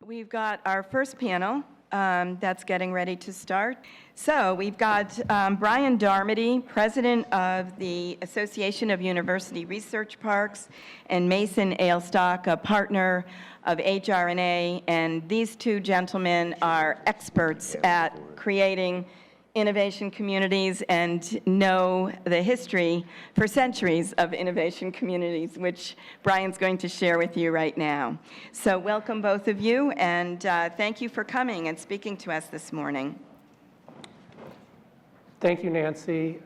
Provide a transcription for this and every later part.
We've got our first panel that's getting ready to start. So we've got Brian Darmody, president of the Association of University Research Parks, and Mason Ailstock, a partner of HRNA, and these two gentlemen are experts at creating innovation communities and know the history for centuries of innovation communities, which Brian's going to share with you right now. So welcome both of you, and thank you for coming and speaking to us this morning. Thank you, Nancy.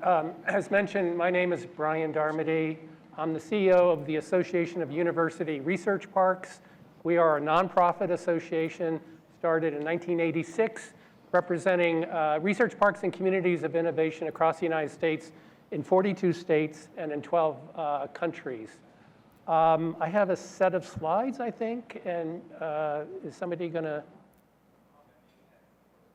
As mentioned, my name is Brian Darmody. I'm the CEO of the Association of University Research Parks. We are a nonprofit association started in 1986, representing research parks and communities of innovation across the United States in 42 states and in 12 countries. I have a set of slides, I think, and is somebody going to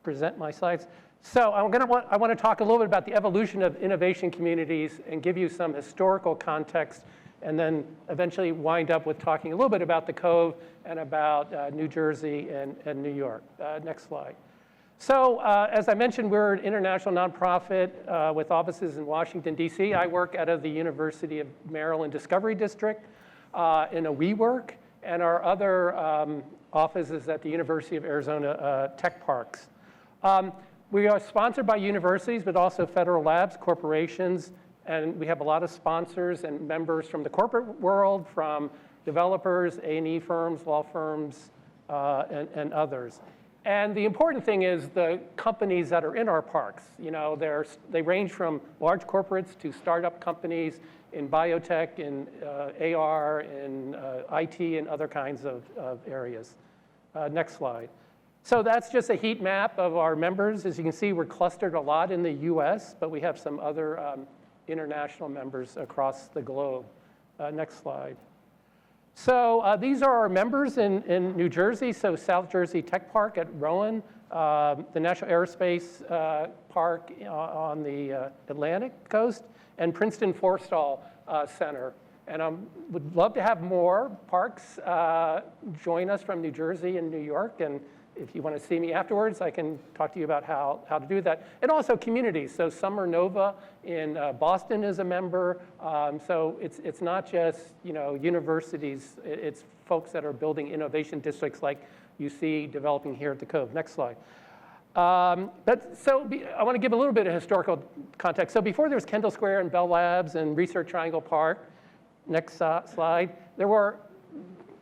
present my slides? So I want to talk a little bit about the evolution of innovation communities and give you some historical context, and then eventually wind up with talking a little bit about the Cove and about New Jersey and New York. Next slide. So as I mentioned, we're an international nonprofit with offices in Washington, D.C. I work out of the University of Maryland Discovery District in a WeWork, and our other office is at the University of Arizona Tech Parks. We are sponsored by universities, but also federal labs, corporations, and we have a lot of sponsors and members from the corporate world, from developers, A&E firms, law firms, and others. And the important thing is the companies that are in our parks. You know, they range from large corporates to startup companies in biotech, in AR, in IT, and other kinds of areas. Next slide. So that's just a heat map of our members. As you can see, we're clustered a lot in the US, but we have some other international members across the globe. Next slide. So these are our members in New Jersey. So South Jersey Tech Park at Rowan, the National Aerospace Park on the Atlantic coast, and Princeton Forstall Center. And I would love to have more parks join us from New Jersey and New York. And if you want to see me afterwards, I can talk to you about how to do that. And also communities. So Summer Nova in Boston is a member. So it's not just universities. It's folks that are building innovation districts like you see developing here at the Cove. Next slide. I want to give a little bit of historical context. So before there was Kendall Square and Bell Labs and Research Triangle Park, next slide, there were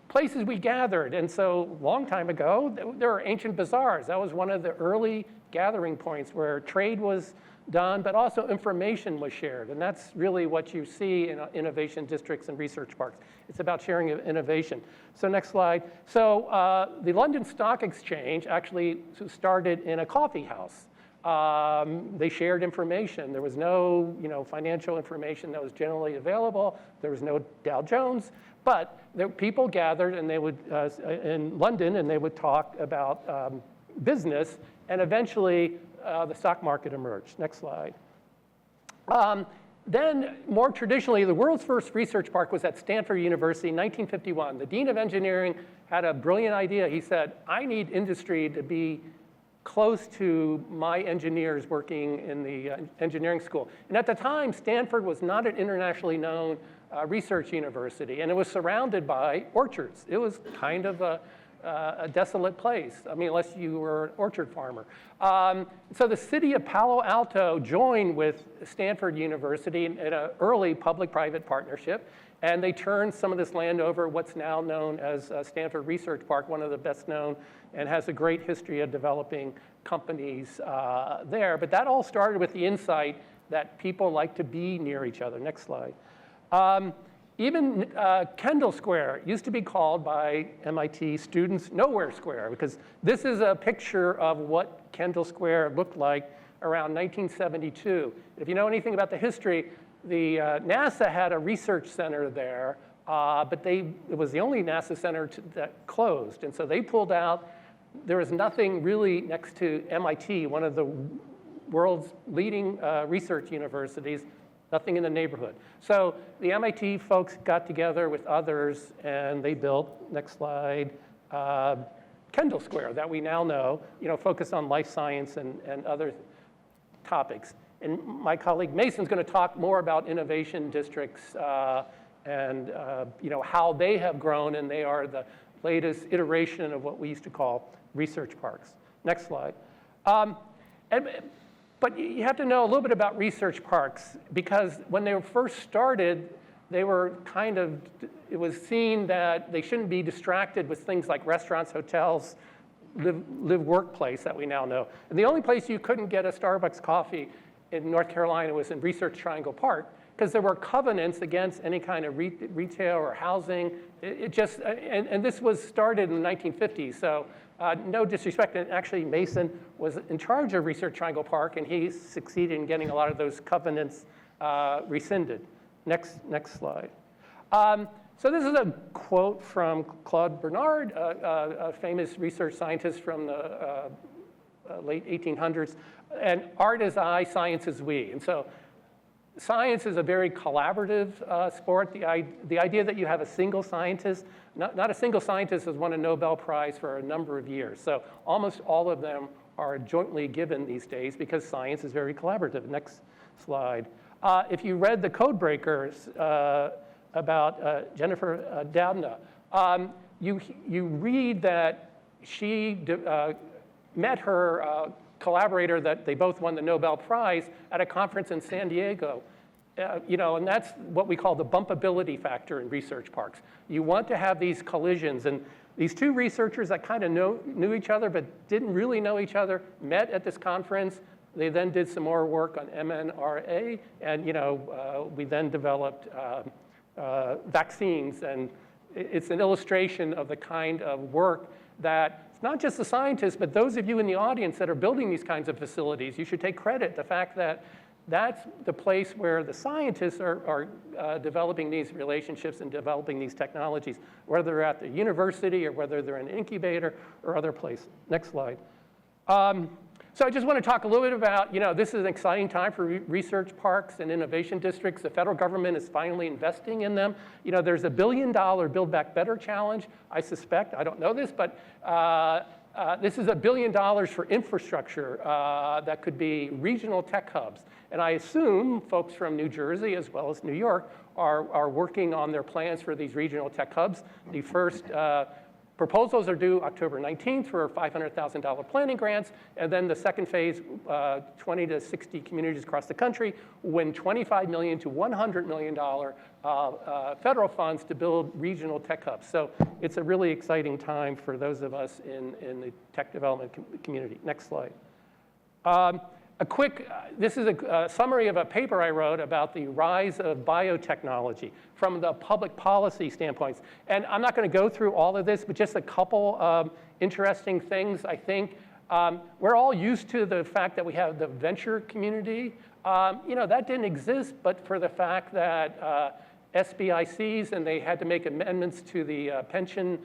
places we gathered. And so a long time ago, there were ancient bazaars. That was one of the early gathering points where trade was done, but also information was shared. And that's really what you see in innovation districts and research parks. It's about sharing of innovation. So next slide. So the London Stock Exchange actually started in a coffee house. They shared information. There was no financial information that was generally available. There was no Dow Jones. But people gathered, and they would in London, and they would talk about business, and eventually the stock market emerged. Next slide. Then, more traditionally, the world's first research park was at Stanford University in 1951. The dean of engineering had a brilliant idea. He said, I need industry to be close to my engineers working in the engineering school. And at the time, Stanford was not an internationally known research university, and it was surrounded by orchards. It was kind of a desolate place, unless you were an orchard farmer. So the city of Palo Alto joined with Stanford University in an early public-private partnership, and they turned some of this land over, what's now known as Stanford Research Park, one of the best known, and has a great history of developing companies there. But that all started with the insight that people like to be near each other. Next slide. Even Kendall Square used to be called by MIT students Nowhere Square, because this is a picture of what Kendall Square looked like around 1972. If you know anything about the history, the NASA had a research center there, but it was the only NASA center that closed. And so they pulled out. There was nothing really next to MIT, one of the world's leading research universities, nothing in the neighborhood. So the MIT folks got together with others, and they built, next slide, Kendall Square that we now know, focused on life science and other topics. And my colleague Mason's going to talk more about innovation districts and how they have grown, and they are the latest iteration of what we used to call research parks. Next slide. But you have to know a little bit about research parks, because when they were first started, they were it was seen that they shouldn't be distracted with things like restaurants, hotels, live workplace that we now know. And the only place you couldn't get a Starbucks coffee in North Carolina was in Research Triangle Park, because there were covenants against any kind of retail or housing. And this was started in the 1950s, so no disrespect. And actually, Mason was in charge of Research Triangle Park, and he succeeded in getting a lot of those covenants rescinded. Next slide. So this is a quote from Claude Bernard, a famous research scientist from the late 1800s. And art is I, science is we. And so science is a very collaborative sport. The idea that you have a single scientist, not a single scientist has won a Nobel Prize for a number of years. So almost all of them are jointly given these days because science is very collaborative. Next slide. If you read The Code Breakers about Jennifer Doudna, you read that she met her collaborator that they both won the Nobel Prize at a conference in San Diego. And that's what we call the bumpability factor in research parks. You want to have these collisions, and these two researchers that kind of knew each other but didn't really know each other met at this conference. They then did some more work on mRNA, and we then developed vaccines. And it's an illustration of the kind of work that it's not just the scientists, but those of you in the audience that are building these kinds of facilities. You should take credit the fact that that's the place where the scientists are developing these relationships and developing these technologies, whether they're at the university or whether they're in an incubator or other place. Next slide. So I just want to talk a little bit about, this is an exciting time for research parks and innovation districts. The federal government is finally investing in them. There's a $1 billion Build Back Better challenge, I suspect. I don't know this, but this is $1 billion for infrastructure that could be regional tech hubs. And I assume folks from New Jersey as well as New York are working on their plans for these regional tech hubs. The first proposals are due October 19th for $500,000 planning grants, and then the second phase, 20 to 60 communities across the country, win $25 million to $100 million federal funds to build regional tech hubs. So it's a really exciting time for those of us in the tech development community. Next slide. This is a summary of a paper I wrote about the rise of biotechnology from the public policy standpoints. And I'm not going to go through all of this, but just a couple of interesting things. I think we're all used to the fact that we have the venture community. That didn't exist, but for the fact that SBICs, and they had to make amendments to the pension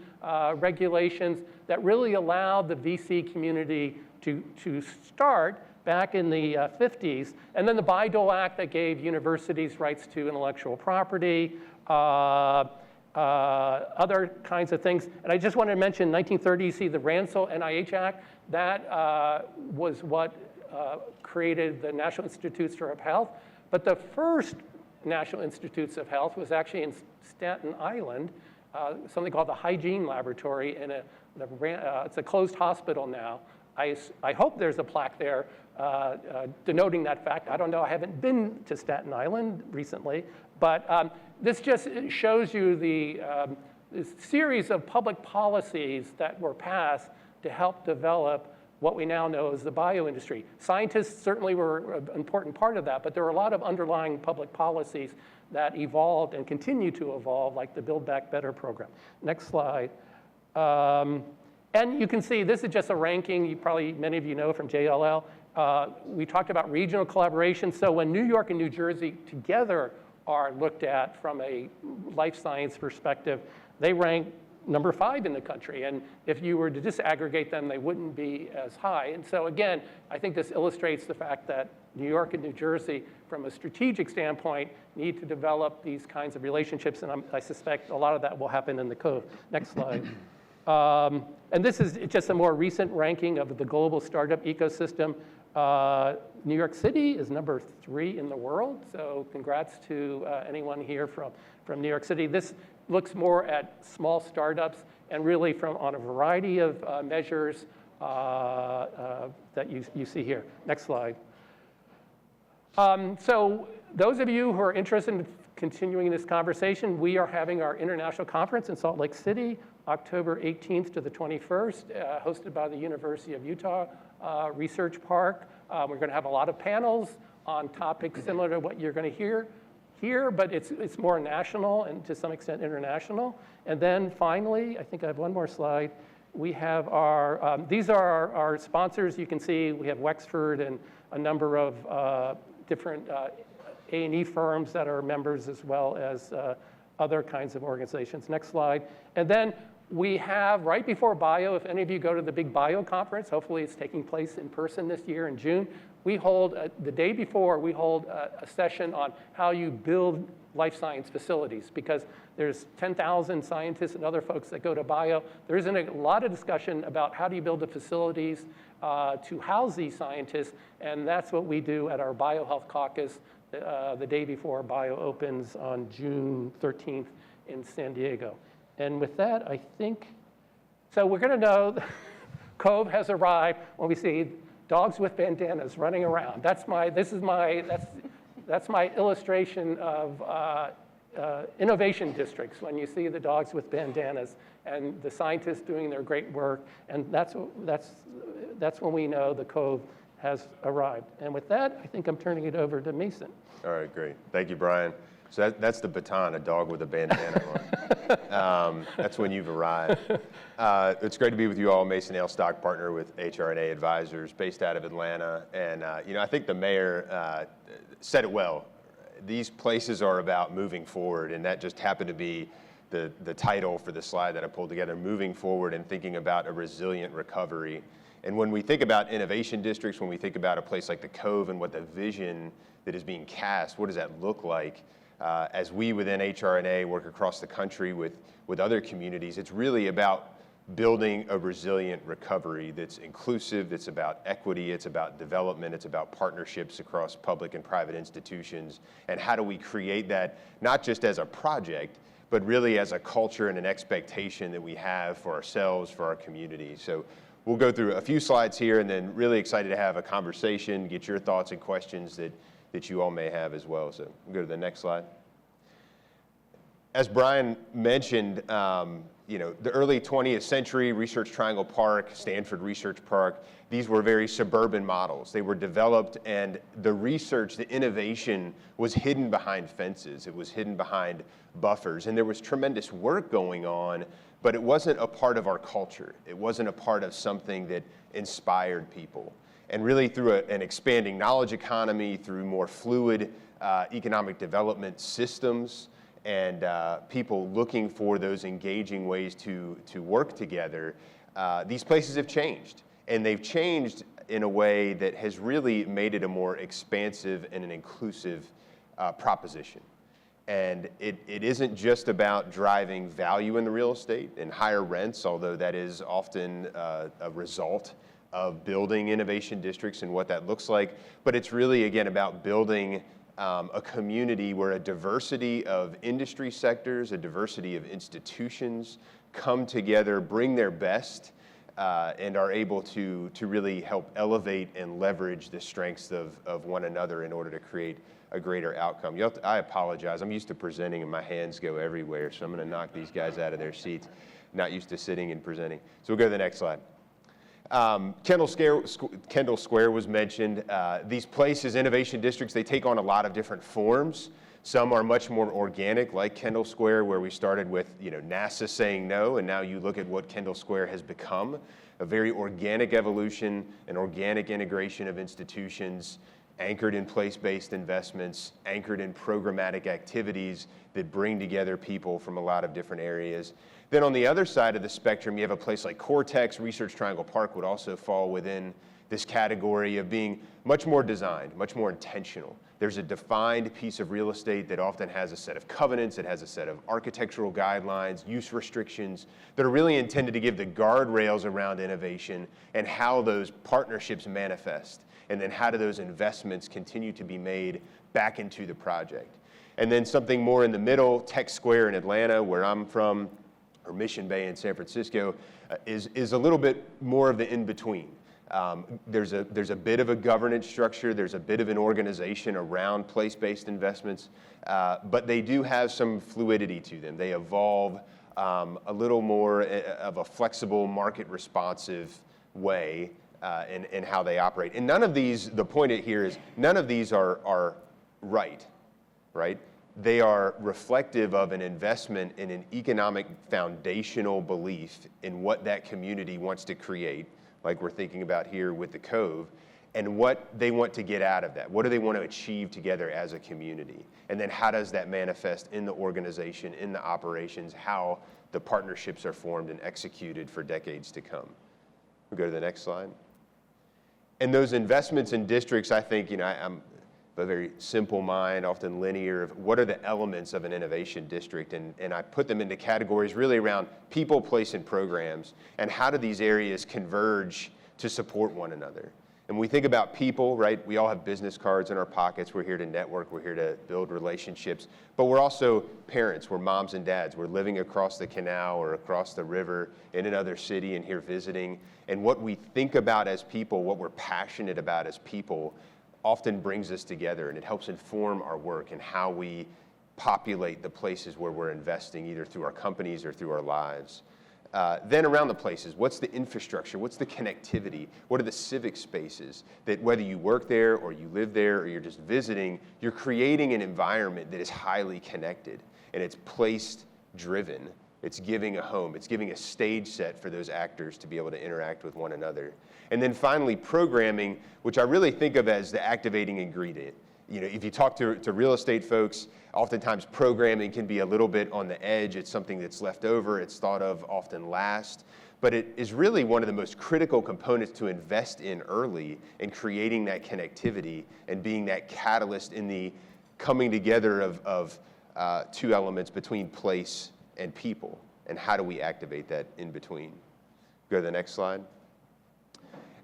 regulations that really allowed the VC community to start back in the 50s, and then the Bayh-Dole Act that gave universities rights to intellectual property, other kinds of things. And I just wanted to mention 1930, you see the Ransel NIH Act. That was what created the National Institutes for Health. But the first National Institutes of Health was actually in Staten Island, something called the Hygiene Laboratory, and it's a closed hospital now. I hope there's a plaque there denoting that fact. I don't know, I haven't been to Staten Island recently, but this just shows you the series of public policies that were passed to help develop what we now know as the bioindustry. Scientists certainly were an important part of that, but there were a lot of underlying public policies that evolved and continue to evolve, like the Build Back Better program. Next slide. And you can see this is just a ranking, many of you know from JLL. We talked about regional collaboration. So when New York and New Jersey together are looked at from a life science perspective, they rank number 5 in the country. And if you were to disaggregate them, they wouldn't be as high. And so again, I think this illustrates the fact that New York and New Jersey, from a strategic standpoint, need to develop these kinds of relationships. And I suspect a lot of that will happen in the Cove. Next slide. And this is just a more recent ranking of the global startup ecosystem. New York City is number 3 in the world, so congrats to anyone here from New York City. This looks more at small startups and really on a variety of measures that you see here. Next slide. So those of you who are interested in continuing this conversation, we are having our international conference in Salt Lake City, October 18th to the 21st, hosted by the University of Utah Research Park. We're going to have a lot of panels on topics similar to what you're going to hear here, but it's more national and to some extent international. And then finally, I think I have one more slide. We have our, these are our sponsors. You can see we have Wexford and a number of different A&E firms that are members as well as other kinds of organizations. Next slide. And then we have, right before BIO, if any of you go to the big BIO conference, hopefully it's taking place in person this year in June, we hold, the day before, we hold a session on how you build life science facilities, because there's 10,000 scientists and other folks that go to BIO. There isn't a lot of discussion about how do you build the facilities to house these scientists, and that's what we do at our BioHealth Caucus the day before BIO opens on June 13th in San Diego. And with that, I think, so we're going to know Cove has arrived when we see dogs with bandanas running around. That's my illustration of innovation districts, when you see the dogs with bandanas and the scientists doing their great work, and that's when we know the Cove has arrived. And with that, I think I'm turning it over to Mason. All right, great. Thank you, Brian. So that's the baton, a dog with a bandana on. That's when you've arrived. It's great to be with you all. Mason Hale, stock partner with HRNA Advisors, based out of Atlanta. And I think the mayor said it well. These places are about moving forward, and that just happened to be the title for the slide that I pulled together, moving forward and thinking about a resilient recovery. And when we think about innovation districts, when we think about a place like the Cove and what the vision that is being cast, what does that look like? As we within HRNA work across the country with other communities, it's really about building a resilient recovery that's inclusive, that's about equity, it's about development, it's about partnerships across public and private institutions. And how do we create that, not just as a project, but really as a culture and an expectation that we have for ourselves, for our community. So we'll go through a few slides here, and then really excited to have a conversation, get your thoughts and questions that you all may have as well. So we'll go to the next slide. As Brian mentioned, the early 20th century, Research Triangle Park, Stanford Research Park, these were very suburban models. They were developed, and the research, the innovation was hidden behind fences. It was hidden behind buffers, and there was tremendous work going on, but it wasn't a part of our culture. It wasn't a part of something that inspired people. And really through an expanding knowledge economy, through more fluid economic development systems, and people looking for those engaging ways to work together, these places have changed. And they've changed in a way that has really made it a more expansive and an inclusive proposition. And it isn't just about driving value in the real estate and higher rents, although that is often a result of building innovation districts and what that looks like. But it's really, again, about building a community where a diversity of industry sectors, a diversity of institutions come together, bring their best, and are able to really help elevate and leverage the strengths of one another in order to create a greater outcome. I apologize. I'm used to presenting and my hands go everywhere, so I'm going to knock these guys out of their seats. Not used to sitting and presenting. So we'll go to the next slide. Kendall Square was mentioned. These places, innovation districts, they take on a lot of different forms. Some are much more organic, like Kendall Square, where we started with NASA saying no, and now you look at what Kendall Square has become, a very organic evolution, an organic integration of institutions, anchored in place-based investments, anchored in programmatic activities that bring together people from a lot of different areas. Then on the other side of the spectrum, you have a place like Cortex. Research Triangle Park would also fall within this category of being much more designed, much more intentional. There's a defined piece of real estate that often has a set of covenants, it has a set of architectural guidelines, use restrictions that are really intended to give the guardrails around innovation and how those partnerships manifest. And then how do those investments continue to be made back into the project? And then something more in the middle, Tech Square in Atlanta, where I'm from, or Mission Bay in San Francisco, is a little bit more of the in-between. There's a bit of a governance structure, there's a bit of an organization around place-based investments, but they do have some fluidity to them. They evolve a little more of a flexible, market-responsive way in how they operate. And none of these, the point here is, none of these are right? They are reflective of an investment in an economic foundational belief in what that community wants to create, like we're thinking about here with the Cove, and what they want to get out of that. What do they want to achieve together as a community? And then how does that manifest in the organization, in the operations, how the partnerships are formed and executed for decades to come? We'll go to the next slide. And those investments in districts, I think, I'm a very simple mind, often linear, of what are the elements of an innovation district, and I put them into categories really around people, place, and programs, and how do these areas converge to support one another. And when we think about people, right, we all have business cards in our pockets. We're here to network, we're here to build relationships, but we're also parents, we're moms and dads, we're living across the canal or across the river in another city and here visiting, and what we think about as people, what we're passionate about as people, often brings us together, and it helps inform our work and how we populate the places where we're investing, either through our companies or through our lives. Then around the places, what's the infrastructure? What's the connectivity? What are the civic spaces that whether you work there or you live there or you're just visiting, you're creating an environment that is highly connected and it's place-driven. It's giving a home. It's giving a stage set for those actors to be able to interact with one another. And then finally, programming, which I really think of as the activating ingredient. If you talk to real estate folks, oftentimes programming can be a little bit on the edge. It's something that's left over. It's thought of often last. But it is really one of the most critical components to invest in early in creating that connectivity and being that catalyst in the coming together of two elements between place and people, and how do we activate that in between? Go to the next slide.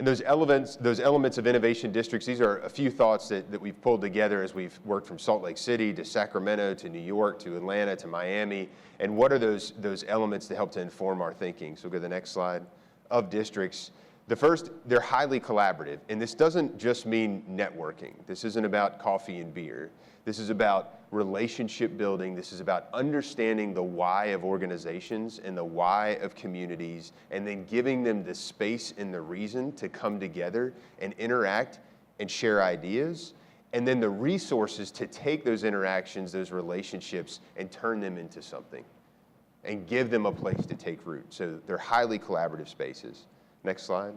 And those elements of innovation districts, these are a few thoughts that we've pulled together as we've worked from Salt Lake City to Sacramento to New York to Atlanta to Miami. And what are those elements to help to inform our thinking? So go to the next slide. Of districts, the first, they're highly collaborative. And this doesn't just mean networking. This isn't about coffee and beer. This is about relationship building. This is about understanding the why of organizations and the why of communities, and then giving them the space and the reason to come together and interact and share ideas, and then the resources to take those interactions, those relationships, and turn them into something and give them a place to take root. So they're highly collaborative spaces. Next slide.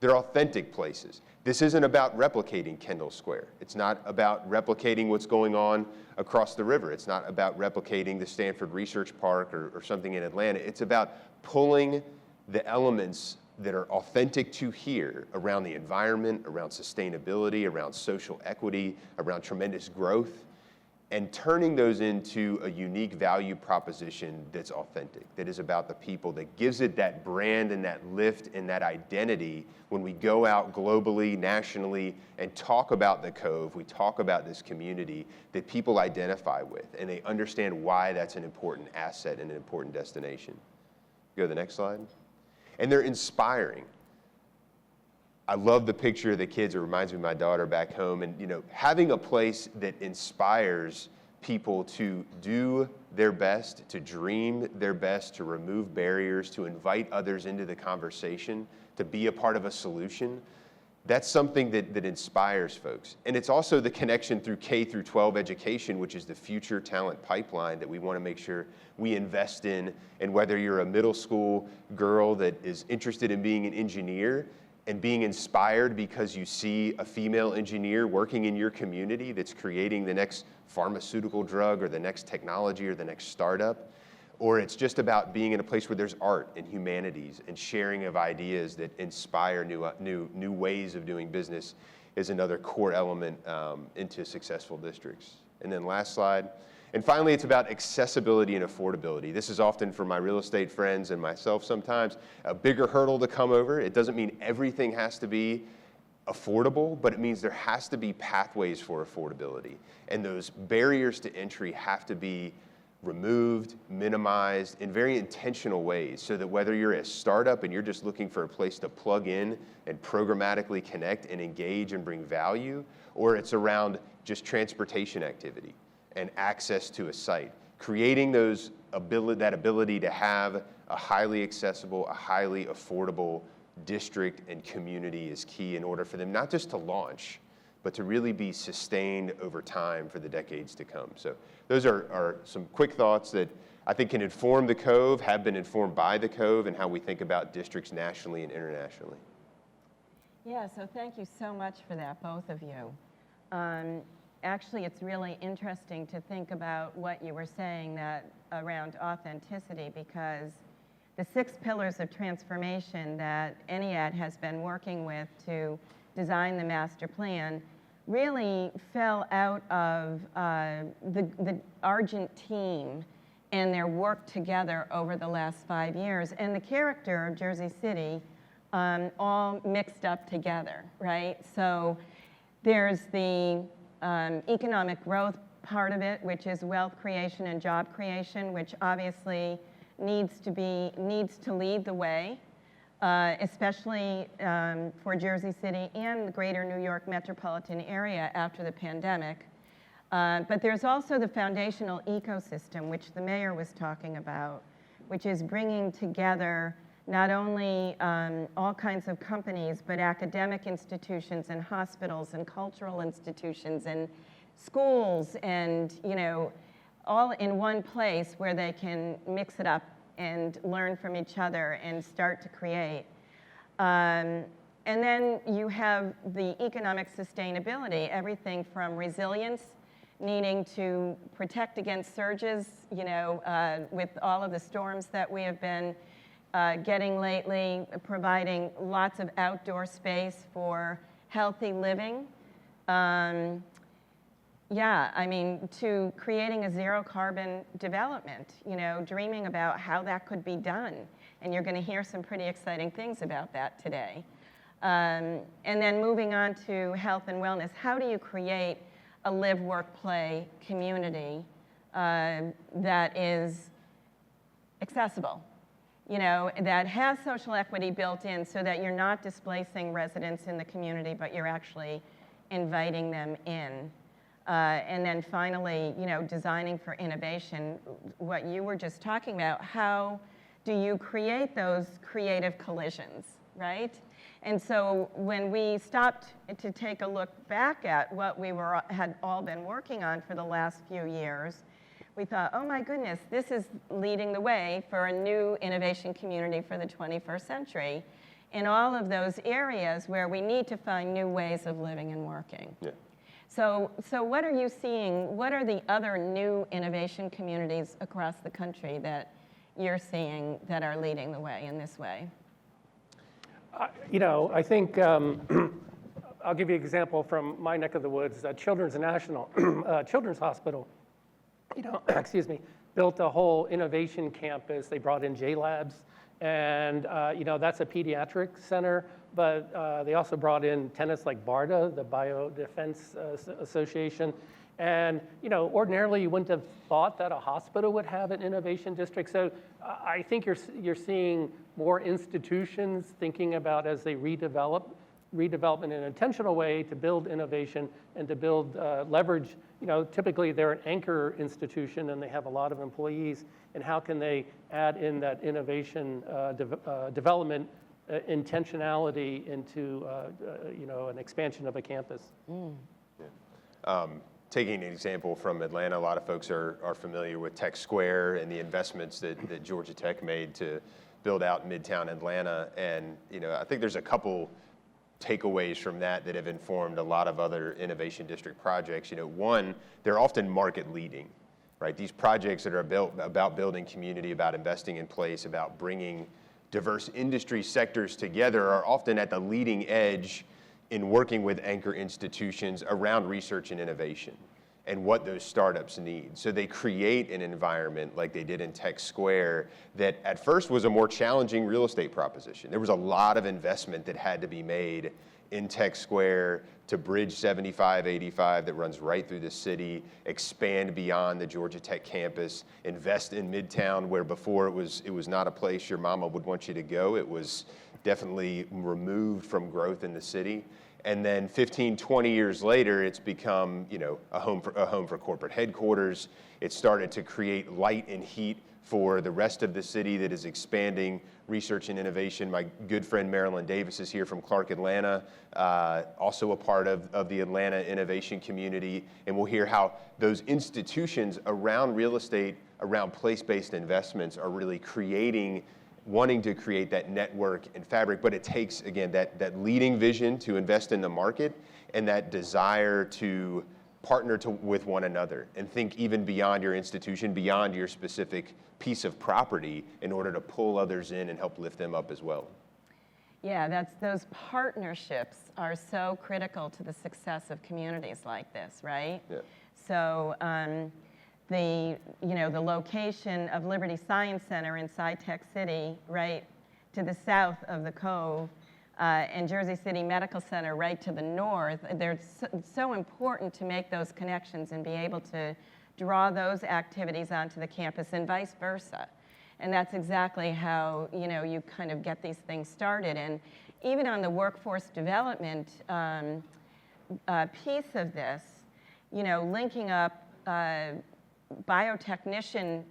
They're authentic places. This isn't about replicating Kendall Square. It's not about replicating what's going on across the river. It's not about replicating the Stanford Research Park or something in Atlanta. It's about pulling the elements that are authentic to here around the environment, around sustainability, around social equity, around tremendous growth, and turning those into a unique value proposition that's authentic, that is about the people, that gives it that brand and that lift and that identity when we go out globally, nationally, and talk about the Cove, we talk about this community that people identify with, and they understand why that's an important asset and an important destination. Go to the next slide. And they're inspiring. I love the picture of the kids. It reminds me of my daughter back home. And, having a place that inspires people to do their best, to dream their best, to remove barriers, to invite others into the conversation, to be a part of a solution, that's something that inspires folks. And it's also the connection through K through 12 education, which is the future talent pipeline that we want to make sure we invest in. And whether you're a middle school girl that is interested in being an engineer, and being inspired because you see a female engineer working in your community that's creating the next pharmaceutical drug or the next technology or the next startup, or it's just about being in a place where there's art and humanities and sharing of ideas that inspire new ways of doing business is another core element into successful districts. And then last slide. And finally, it's about accessibility and affordability. This is often, for my real estate friends and myself sometimes, a bigger hurdle to come over. It doesn't mean everything has to be affordable, but it means there has to be pathways for affordability. And those barriers to entry have to be removed, minimized in very intentional ways, so that whether you're a startup and you're just looking for a place to plug in and programmatically connect and engage and bring value, or it's around just transportation activity and access to a site, creating that ability to have a highly accessible, a highly affordable district and community is key in order for them not just to launch, but to really be sustained over time for the decades to come. So those are some quick thoughts that I think can inform the Cove, have been informed by the Cove, and how we think about districts nationally and internationally. Yeah, so thank you so much for that, both of you. Actually, it's really interesting to think about what you were saying that around authenticity, because the 6 pillars of transformation that ENIAD has been working with to design the master plan really fell out of the Argent team and their work together over the last 5 years, and the character of Jersey City all mixed up together, right? So there's the economic growth part of it, which is wealth creation and job creation, which obviously needs to lead the way, especially for Jersey City and the greater New York metropolitan area after the pandemic. But there's also the foundational ecosystem, which the mayor was talking about, which is bringing together not only all kinds of companies, but academic institutions and hospitals and cultural institutions and schools, and all in one place where they can mix it up and learn from each other and start to create. And then you have the economic sustainability, everything from resilience, needing to protect against surges, with all of the storms that we have been getting lately, providing lots of outdoor space for healthy living. To creating a zero carbon development, dreaming about how that could be done. And you're going to hear some pretty exciting things about that today. And then moving on to health and wellness, how do you create a live, work, play community that is accessible? That has social equity built in, so that you're not displacing residents in the community, but you're actually inviting them in. And then finally, designing for innovation, what you were just talking about, how do you create those creative collisions, right? And so when we stopped to take a look back at what we had all been working on for the last few years, we thought, oh my goodness, this is leading the way for a new innovation community for the 21st century in all of those areas where we need to find new ways of living and working. Yeah. So what are you seeing? What are the other new innovation communities across the country that you're seeing that are leading the way in this way? I think I'll give you an example from my neck of the woods. Children's National Children's Hospital, built a whole innovation campus. They brought in JLabs, and that's a pediatric center. But they also brought in tenants like BARDA, the Biodefense Association. And ordinarily you wouldn't have thought that a hospital would have an innovation district. So I think you're seeing more institutions thinking about, as they redevelop in an intentional way to build innovation and to build leverage. Typically they're an anchor institution and they have a lot of employees. And how can they add in that innovation development intentionality into an expansion of a campus? Taking an example from Atlanta, a lot of folks are familiar with Tech Square and the investments that Georgia Tech made to build out Midtown Atlanta. And I think there's a couple takeaways from that have informed a lot of other innovation district projects. One, they're often market leading. right? These projects that are built about building community, about investing in place, about bringing diverse industry sectors together are often at the leading edge in working with anchor institutions around research and innovation and what those startups need. So they create an environment like they did in Tech Square that at first was a more challenging real estate proposition. There was a lot of investment that had to be made in Tech Square to bridge 7585 that runs right through the city, expand beyond the Georgia Tech campus, invest in Midtown where before it was not a place your mama would want you to go. It was definitely removed from growth in the city. And then 15, 20 years later, it's become, a home for corporate headquarters. It started to create light and heat for the rest of the city that is expanding research and innovation. My good friend Marilyn Davis is here from Clark Atlanta, also a part of the Atlanta innovation community. And we'll hear how those institutions around real estate, around place-based investments are really wanting to create that network and fabric, but it takes, again, that leading vision to invest in the market and that desire to partner with one another and think even beyond your institution, beyond your specific piece of property in order to pull others in and help lift them up as well. Yeah, those partnerships are so critical to the success of communities like this, right? Yeah. So the location of Liberty Science Center inside Tech City, right to the south of the Cove, and Jersey City Medical Center right to the north, they're so important to make those connections and be able to draw those activities onto the campus and vice versa. And that's exactly how, you kind of get these things started. And even on the workforce development piece of this, linking up biotechnician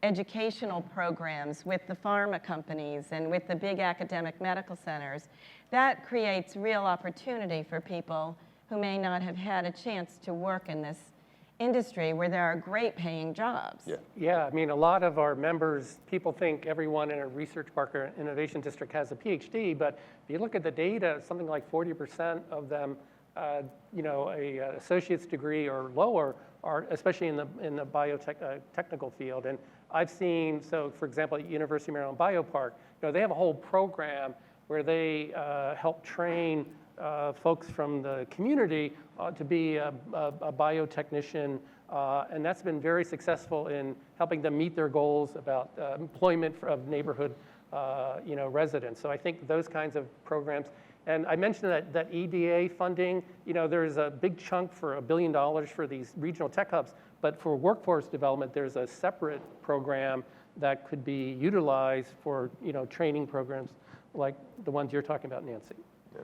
educational programs with the pharma companies and with the big academic medical centers, that creates real opportunity for people who may not have had a chance to work in this industry where there are great paying jobs. Yeah, I mean, a lot of our members, people think everyone in a research park or innovation district has a PhD, but if you look at the data, something like 40% of them, a associate's degree or lower, are especially in the technical field. And I've seen, so for example, at University of Maryland Biopark, they have a whole program where they help train folks from the community to be a biotechnician, and that's been very successful in helping them meet their goals about employment of neighborhood residents. So I think those kinds of programs. And I mentioned that EDA funding, there's a big chunk for $1 billion for these regional tech hubs, but for workforce development, there's a separate program that could be utilized for, training programs like the ones you're talking about, Nancy.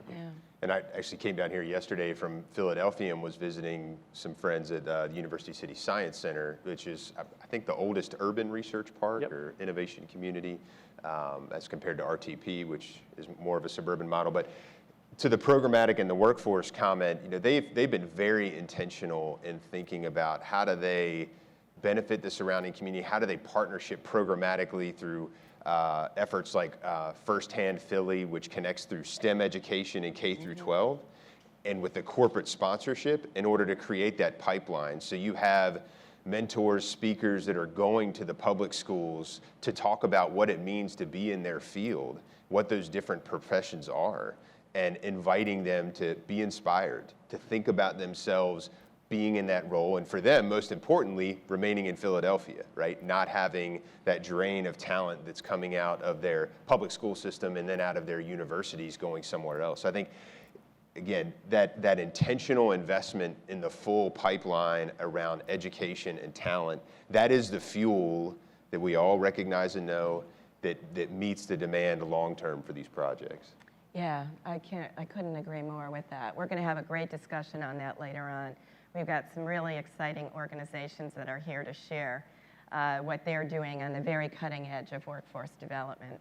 Yeah. And I actually came down here yesterday from Philadelphia and was visiting some friends at the University City Science Center, which is, I think, the oldest urban research park or innovation community as compared to RTP, which is more of a suburban model. But to the programmatic and the workforce comment, they've been very intentional in thinking about how do they benefit the surrounding community, how do they partnership programmatically through efforts like First Hand Philly, which connects through STEM education in K through 12, and with the corporate sponsorship in order to create that pipeline. So you have mentors, speakers that are going to the public schools to talk about what it means to be in their field, what those different professions are, and inviting them to be inspired, to think about themselves being in that role, and for them, most importantly, remaining in Philadelphia, right? Not having that drain of talent that's coming out of their public school system and then out of their universities going somewhere else. So I think, again, that intentional investment in the full pipeline around education and talent, that is the fuel that we all recognize and know that meets the demand long-term for these projects. Yeah, I couldn't agree more with that. We're going to have a great discussion on that later on. We've got some really exciting organizations that are here to share what they're doing on the very cutting edge of workforce development.